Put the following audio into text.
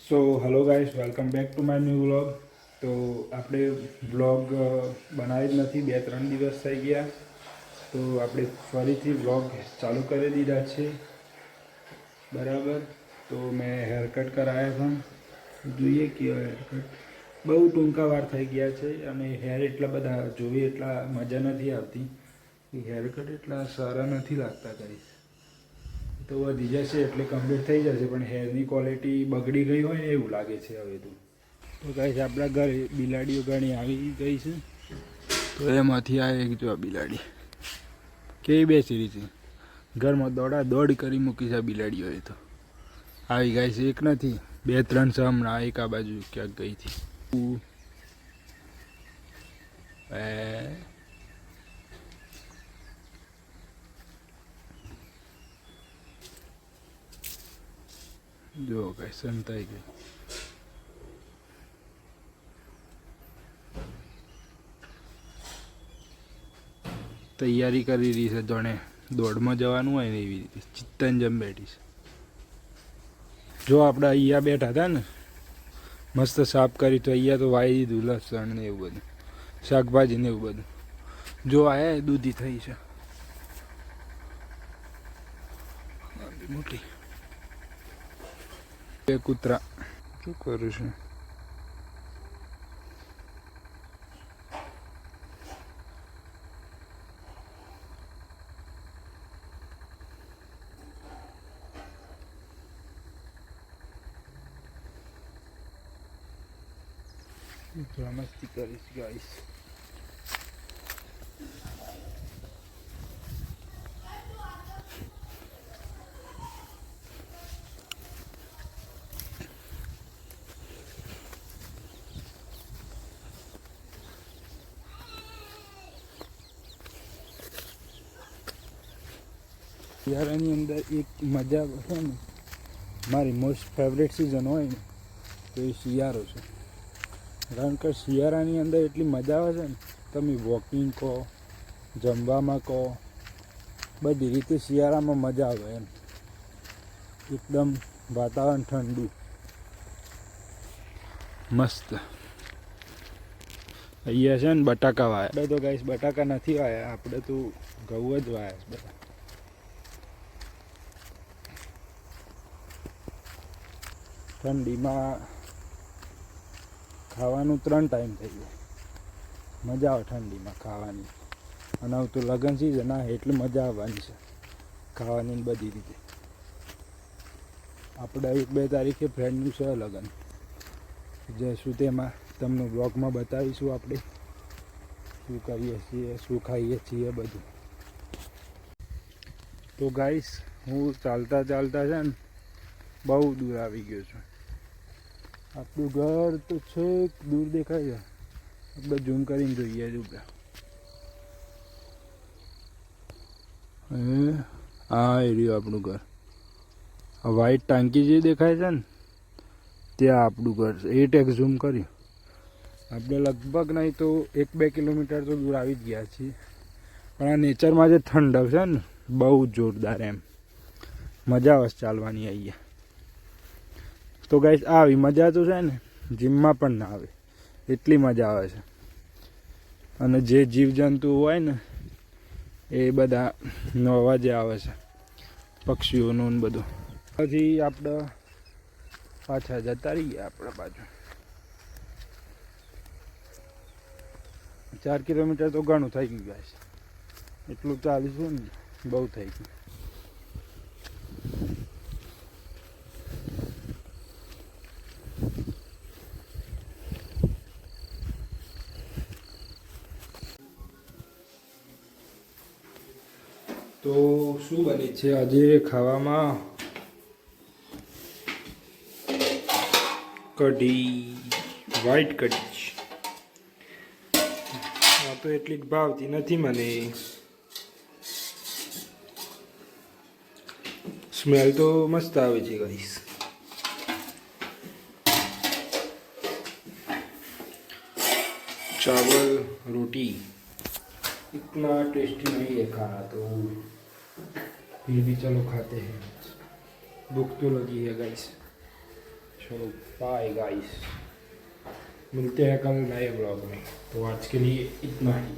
So hello guys, welcome back to my new vlog. તો આપણે vlog બનાવી જ નથી, 2-3 દિવસ થઈ ગયા. તો આપણે ફરીથી વ્લોગ ચાલુ કરી દીધા છે. બરાબર. તો મેં હેરકટ કરાવ્યા હતા. જોઈએ કે હેરકટ બહુ ટૂંકા વાર થઈ ગયા છે અને હેર એટલા બધા જોઈએ એટલા મજા નથી આવતી. હેરકટ એટલા સારા નથી લાગતા કરીશ તો વધી જશે એટલે કમ્પ્લીટ થઈ જશે, પણ હેરની ક્વોલિટી બગડી ગઈ હોય ને એવું લાગે છે હવે તો ગાઈસ આપણા ઘરે બિલાડીઓ ઘણી આવી ગઈ છે. તો એમાંથી આ એક જો બિલાડી કેવી બેસી રહી છે, ઘરમાં દોડા દોડ કરી મૂકી છે બિલાડીઓએ. તો આવી ગઈ છે, એક નથી 2-3 છે હમણાં. એક આ બાજુ ક્યાંક ગઈ હતી. જો કઈ સંતાઈ ગઈ. તૈયારી કરી રહી છે, જોણે દોડમાં જવાનું હોય ને એવી રીતે ચિત્તન જમ બેઠી છે. જો આપણે અહીંયા બેઠા હતા ને, મસ્ત સાફ કરી, તો અહીંયા તો વાઈ દીધું લસણ ને એવું બધું, શાકભાજી ને એવું બધું. જો આ દૂધી થઈ છે મોટી. બે કૂતરા શું કરું છું? મસ્તી કરીશ ગાઈસ. શિયાળાની અંદર એક મજા છે ને, મારી મોસ્ટ ફેવરેટ સિઝન હોય ને તો એ શિયાળો છે. કારણ કે શિયાળાની અંદર એટલી મજા આવે છે ને, તમે વોકિંગ કહો, જમવામાં કહો, બધી રીતે શિયાળામાં મજા આવે એમ. એકદમ વાતાવરણ ઠંડુ મસ્ત. અહીંયા છે ને બટાકા વાયા. આપણે તો ગાઈસ બટાકા નથી વાયા, આપણે તો ઘઉં જ વાયા બધા. ઠંડીમાં ખાવાનું 3 ટાઈમ થઈ જાય, મજા આવે ઠંડીમાં ખાવાની. અને હવે તો લગ્ન સિઝન આ એટલે મજા આવવાની છે ખાવાની બધી રીતે. આપણે 1-2 તારીખે ફ્રેન્ડનું છે લગ્ન, જઈશું તેમાં તમને બ્લોગમાં બતાવીશું આપણે શું કરીએ છીએ, શું ખાઈએ છીએ બધું. તો ગાઈસ હું ચાલતા ચાલતા છે ને બહુ દૂર આવી ગયો છું. આપણું ઘર તો છેક દૂર દેખાય છે. આપણે ઝૂમ કરીને જોઈએ જ ઉપર. આ એરિયો આપણું ઘર. આ વ્હાઈટ ટાંકી જે દેખાય છે ને ત્યાં આપણું ઘર છે. 8x ઝૂમ કર્યું. આપણે લગભગ નહીં તો 1-2 કિલોમીટર તો દૂર આવી જ ગયા છીએ. પણ આ નેચરમાં જે ઠંડક છે ને બહુ જોરદાર એમ, મજા આવે ચાલવાની અહીંયા. તો ગાઈસ આવી મજા તો છે ને જીમમાં પણ ના આવે એટલી મજા આવે છે. અને જે જીવજંતુ હોય ને એ બધા નો અવાજ આવે છે, પક્ષીઓનું ને બધું. પછી આપણે પાછા જતા રહીએ આપણા બાજુ. 4 કિલોમીટર તો ઘણું થઈ ગયું ગાઈસ. એટલું ચાલીશું ને બહુ થઈ ગયું. તો શું બને છે આજે ખાવામાં? કઢી, વ્હાઈટ કઢી. આ તો એટલી ભાવતી નથી મને. સ્મેલ તો મસ્ત આવે છે ગાઈસ. चावल रोटी इतना टेस्टी नहीं है खाना, तो फिर भी चलो खाते हैं. भूख तो लगी है गाइस. चलो बाय गाइस, मिलते हैं कल नए ब्लॉग में। तो आज के लिए इतना ही।